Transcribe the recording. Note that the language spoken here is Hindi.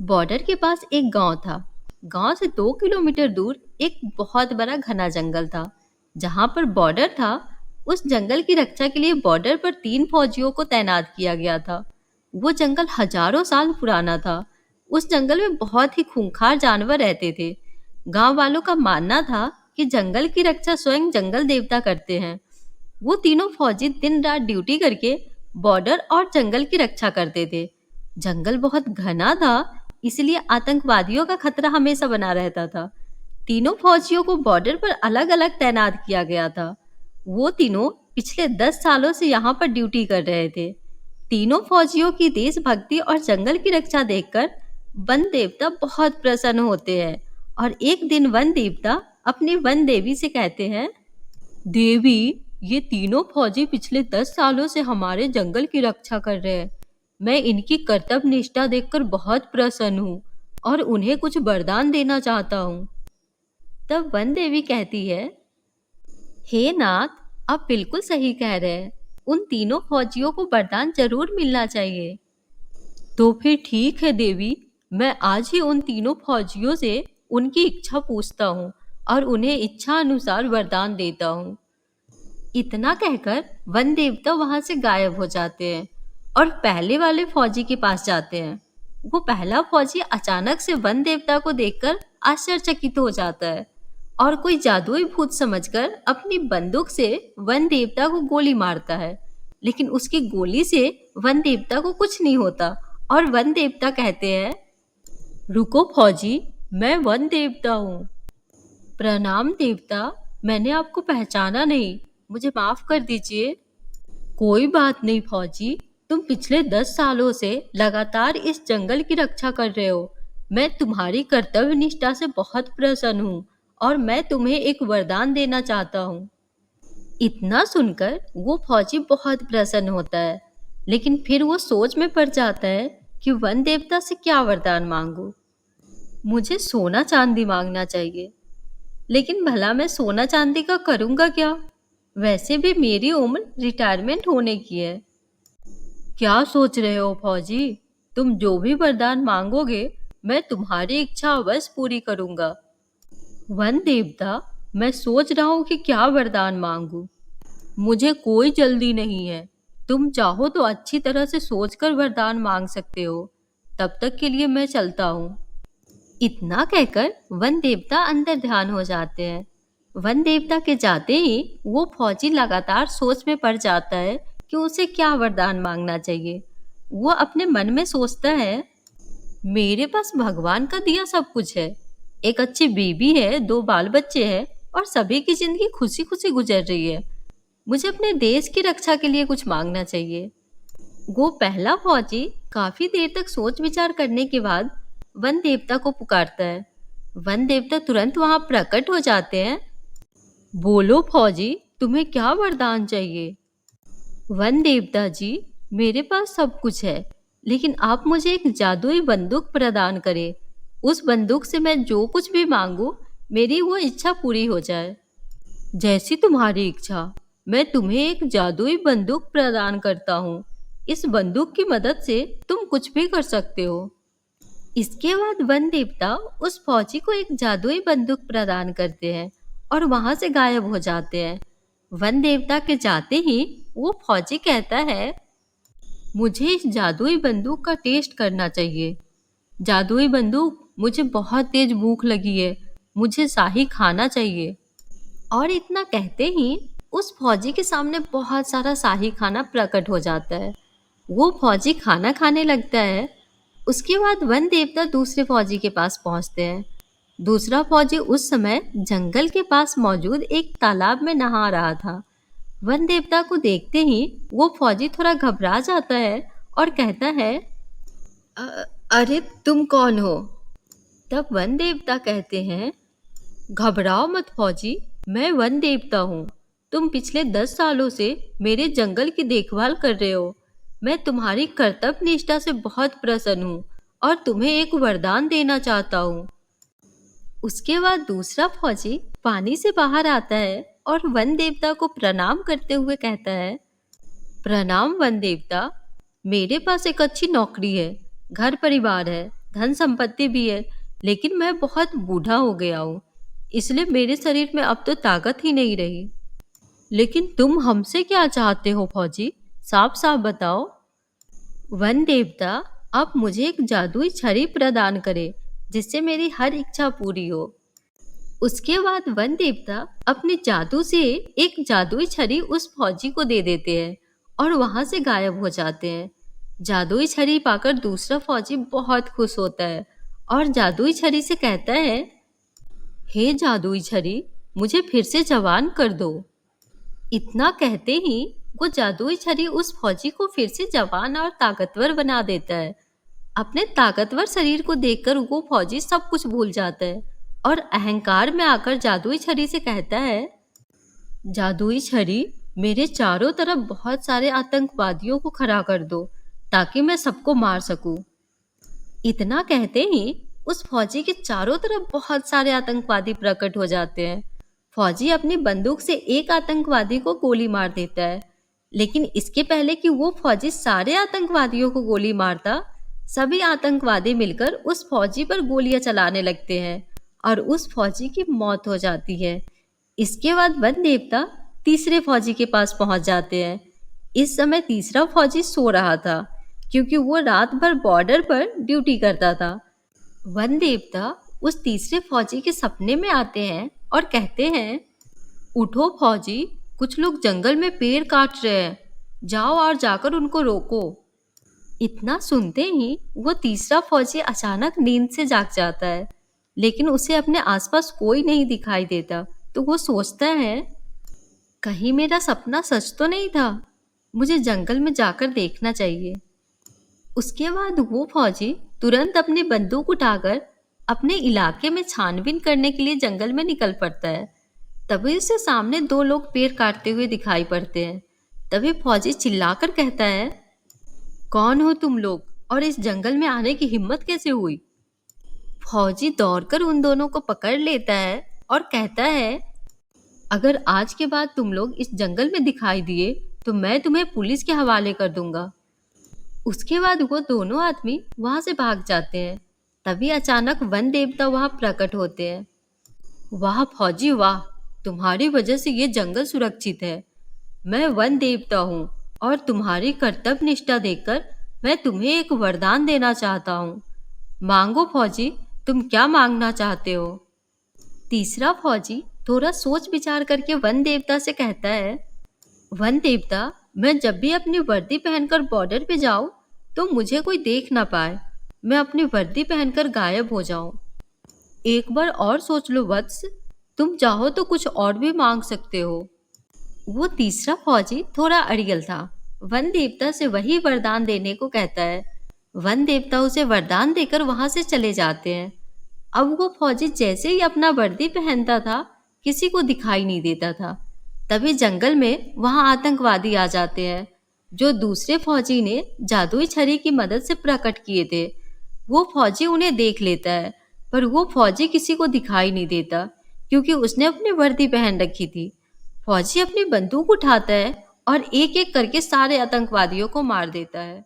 बॉर्डर के पास एक गांव था। गांव से 2 किलोमीटर दूर एक बहुत बड़ा घना जंगल था। जहां पर बॉर्डर था, उस जंगल की रक्षा के लिए बॉर्डर पर 3 फौजियों को तैनात किया गया था। वो जंगल हजारों साल पुराना था। उस जंगल में बहुत ही खूंखार जानवर रहते थे। गांव वालों का मानना था कि जंगल की रक्षा स्वयं जंगल देवता करते हैं। वो तीनों फौजी दिन रात ड्यूटी करके बॉर्डर और जंगल की रक्षा करते थे। जंगल बहुत घना था, इसलिए आतंकवादियों का खतरा हमेशा बना रहता था। तीनों फौजियों को बॉर्डर पर अलग अलग तैनात किया गया था। वो तीनों पिछले 10 सालों से यहाँ पर ड्यूटी कर रहे थे। तीनों फौजियों की देशभक्ति और जंगल की रक्षा देखकर वन देवता बहुत प्रसन्न होते हैं। और एक दिन वन देवता अपनी वन देवी से कहते हैं, देवी, ये तीनों फौजी पिछले 10 सालों से हमारे जंगल की रक्षा कर रहे हैं। मैं इनकी कर्तव्य निष्ठा देखकर बहुत प्रसन्न हूँ और उन्हें कुछ वरदान देना चाहता हूँ। तब वन देवी कहती है, हे नाथ, आप बिल्कुल सही कह रहे हैं। उन तीनों फौजियों को वरदान जरूर मिलना चाहिए। तो फिर ठीक है देवी, मैं आज ही उन तीनों फौजियों से उनकी इच्छा पूछता हूँ और उन्हें इच्छा अनुसार वरदान देता हूँ। इतना कहकर वन देवता वहां से गायब हो जाते हैं और पहले वाले फौजी के पास जाते हैं। वो पहला फौजी अचानक से वन देवता को देखकर आश्चर्यचकित हो जाता है और कोई जादुई भूत समझकर अपनी बंदूक से वन देवता को गोली मारता है। लेकिन उसकी गोली से वन देवता को कुछ नहीं होता और वन देवता कहते हैं, रुको फौजी, मैं वन देवता हूँ। प्रणाम देवता, मैंने आपको पहचाना नहीं, मुझे माफ कर दीजिए। कोई बात नहीं फौजी, तुम पिछले 10 सालों से लगातार इस जंगल की रक्षा कर रहे हो। मैं तुम्हारी कर्तव्य निष्ठा से बहुत प्रसन्न हूँ और मैं तुम्हें एक वरदान देना चाहता हूँ। इतना सुनकर वो फौजी बहुत प्रसन्न होता है, लेकिन फिर वो सोच में पड़ जाता है कि वन देवता से क्या वरदान मांगू। मुझे सोना चांदी मांगना चाहिए, लेकिन भला मैं सोना चांदी का करूँगा क्या? वैसे भी मेरी उम्र रिटायरमेंट होने की है। क्या सोच रहे हो फौजी? तुम जो भी वरदान मांगोगे, मैं तुम्हारी इच्छा अवश्य पूरी करूँगा। वन देवता, मैं सोच रहा हूँ कि क्या वरदान मांगू। मुझे कोई जल्दी नहीं है। तुम चाहो तो अच्छी तरह से सोचकर वरदान मांग सकते हो। तब तक के लिए मैं चलता हूँ। इतना कहकर वन देवता अंदर ध्यान हो जाते हैं। वन देवता के जाते ही वो फौजी लगातार सोच में पड़ जाता है कि उसे क्या वरदान मांगना चाहिए। वो अपने मन में सोचता है, मेरे पास भगवान का दिया सब कुछ है। एक अच्छी बीवी है, 2 बाल बच्चे हैं और सभी की जिंदगी खुशी खुशी गुजर रही है। मुझे अपने देश की रक्षा के लिए कुछ मांगना चाहिए। वो पहला फौजी काफी देर तक सोच विचार करने के बाद वन देवता को पुकारता है। वन देवता तुरंत वहां प्रकट हो जाते हैं। बोलो फौजी, तुम्हें क्या वरदान चाहिए? वन देवता जी, मेरे पास सब कुछ है, लेकिन आप मुझे एक जादुई बंदूक प्रदान करें। उस बंदूक से मैं जो कुछ भी मांगू, मेरी वो इच्छा पूरी हो जाए। जैसी तुम्हारी इच्छा। मैं तुम्हें एक जादुई बंदूक प्रदान करता हूँ। इस बंदूक की मदद से तुम कुछ भी कर सकते हो। इसके बाद वन देवता उस फौजी को एक जादुई बंदूक प्रदान करते हैं और वहां से गायब हो जाते हैं। वन देवता के जाते ही वो फौजी कहता है, मुझे इस जादुई बंदूक का टेस्ट करना चाहिए। जादुई बंदूक, मुझे बहुत तेज भूख लगी है, मुझे शाही खाना चाहिए। और इतना कहते ही उस फौजी के सामने बहुत सारा शाही खाना प्रकट हो जाता है। वो फौजी खाना खाने लगता है। उसके बाद वन देवता दूसरे फौजी के पास पहुंचते हैं। दूसरा फौजी उस समय जंगल के पास मौजूद एक तालाब में नहा रहा था। वन देवता को देखते ही वो फौजी थोड़ा घबरा जाता है और कहता है, अरे तुम कौन हो? तब वन देवता कहते हैं, घबराओ मत फौजी, मैं वन देवता हूँ। तुम पिछले 10 सालों से मेरे जंगल की देखभाल कर रहे हो। मैं तुम्हारी कर्तव्य निष्ठा से बहुत प्रसन्न हूँ और तुम्हें एक वरदान देना चाहता हूँ। उसके बाद दूसरा फौजी पानी से बाहर आता है और वन देवता को प्रणाम करते हुए कहता है, प्रणाम वन देवता, मेरे पास एक अच्छी नौकरी है, घर परिवार है, धन संपत्ति भी है, लेकिन मैं बहुत बूढ़ा हो गया हूँ, इसलिए मेरे शरीर में अब तो ताकत ही नहीं रही। लेकिन तुम हमसे क्या चाहते हो फौजी? साफ साफ बताओ। वन देवता, आप मुझे एक जादुई छड़ी प्रदान करें, जिससे मेरी हर इच्छा पूरी हो। उसके बाद वन देवता अपने जादू से एक जादुई छड़ी उस फौजी को दे देते हैं और वहां से गायब हो जाते हैं। जादुई छड़ी पाकर दूसरा फौजी बहुत खुश होता है और जादुई छड़ी से कहता है, हे जादुई छड़ी, मुझे फिर से जवान कर दो। इतना कहते ही वो जादुई छड़ी उस फौजी को फिर से जवान और ताकतवर बना देता है। अपने ताकतवर शरीर को देखकर वो फौजी सब कुछ भूल जाता है और अहंकार में आकर जादुई छड़ी से कहता है, जादुई छड़ी, मेरे चारों तरफ बहुत सारे आतंकवादियों को खड़ा कर दो ताकि मैं सबको मार सकूं। इतना कहते ही उस फौजी के चारों तरफ बहुत सारे आतंकवादी प्रकट हो जाते हैं। फौजी अपनी बंदूक से एक आतंकवादी को गोली मार देता है, लेकिन इसके पहले कि वो फौजी सारे आतंकवादियों को गोली मारता, सभी आतंकवादी मिलकर उस फौजी पर गोलियां चलाने लगते हैं और उस फौजी की मौत हो जाती है। इसके बाद वन देवता तीसरे फौजी के पास पहुंच जाते हैं। इस समय तीसरा फौजी सो रहा था, क्योंकि वो रात भर बॉर्डर पर ड्यूटी करता था। वन देवता उस तीसरे फौजी के सपने में आते हैं और कहते हैं, उठो फौजी, कुछ लोग जंगल में पेड़ काट रहे हैं, जाओ और जाकर उनको रोको। इतना सुनते ही वो तीसरा फौजी अचानक नींद से जाग जाता है, लेकिन उसे अपने आसपास कोई नहीं दिखाई देता। तो वो सोचता है, कहीं मेरा सपना सच तो नहीं था, मुझे जंगल में जाकर देखना चाहिए। उसके बाद वो फौजी तुरंत अपनी बंदूक उठाकर अपने इलाके में छानबीन करने के लिए जंगल में निकल पड़ता है। तभी उसे सामने दो लोग पेड़ काटते हुए दिखाई पड़ते हैं। तभी फौजी चिल्लाकर कहता है, कौन हो तुम लोग और इस जंगल में आने की हिम्मत कैसे हुई? फौजी दौड़कर उन दोनों को पकड़ लेता है और कहता है, अगर आज के बाद तुम लोग इस जंगल में दिखाई दिए तो मैं तुम्हें पुलिस के हवाले कर दूंगा। उसके बाद वो दोनों आदमी वहां से भाग जाते हैं। तभी अचानक वन देवता वहां प्रकट होते हैं। वाह फौजी वाह, तुम्हारी वजह से ये जंगल सुरक्षित है। मैं वन देवता हूँ और तुम्हारी कर्तव्य निष्ठा देखकर मैं तुम्हें एक वरदान देना चाहता हूँ। मांगो फौजी, तुम क्या मांगना चाहते हो? तीसरा फौजी थोड़ा सोच विचार करके वन देवता से कहता है, वन देवता, मैं जब भी अपनी वर्दी पहनकर बॉर्डर पे जाऊं तो मुझे कोई देख ना पाए, मैं अपनी वर्दी पहनकर गायब हो जाऊं। एक बार और सोच लो वत्स, तुम चाहो तो कुछ और भी मांग सकते हो। वो तीसरा फौजी थोड़ा अड़ियल था। वन देवता से वही वरदान देने को कहता है। वन देवता उसे वरदान देकर वहां से चले जाते हैं। अब वो फौजी जैसे ही अपना वर्दी पहनता था, किसी को दिखाई नहीं देता था। तभी जंगल में वहां आतंकवादी आ जाते हैं, जो दूसरे फौजी ने जादुई छड़ी की मदद से प्रकट किए थे। वो फौजी उन्हें देख लेता है, पर वो फौजी किसी को दिखाई नहीं देता, क्योंकि उसने अपनी वर्दी पहन रखी थी। फौजी अपनी बंदूक उठाता है और एक एक करके सारे आतंकवादियों को मार देता है।